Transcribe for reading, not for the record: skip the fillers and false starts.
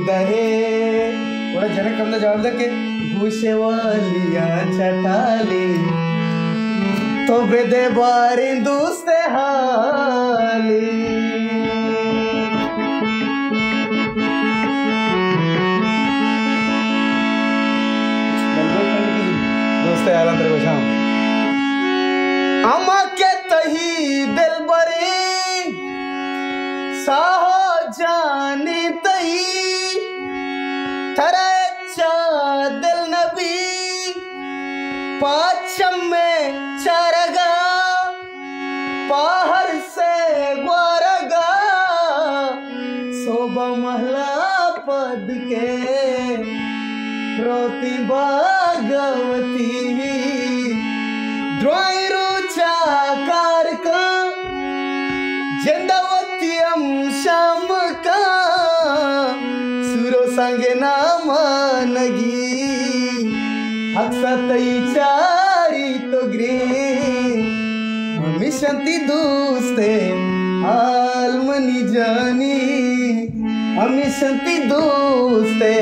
दहे बड़ा जनक हमने जवाब दे के घुसे वालिया चटाली तो बेदे बारी दोस्ते हाली दोस्ते आला तेरे को शाम अम्मा के तही दिल बरी साहो जानी तही थरचा दिल नबी पाचम में चरगा पाहर से ग्वारगा शोभा महला पद के रोती भागवती ड्राई रुचा कारका जंदावत्यम शाम का सुरो संगे नाम नगी अक्सतई चारी तो ग्री मम्मी शांति दोस्ते आलमनी जानी मम्मी शांति दोस्ते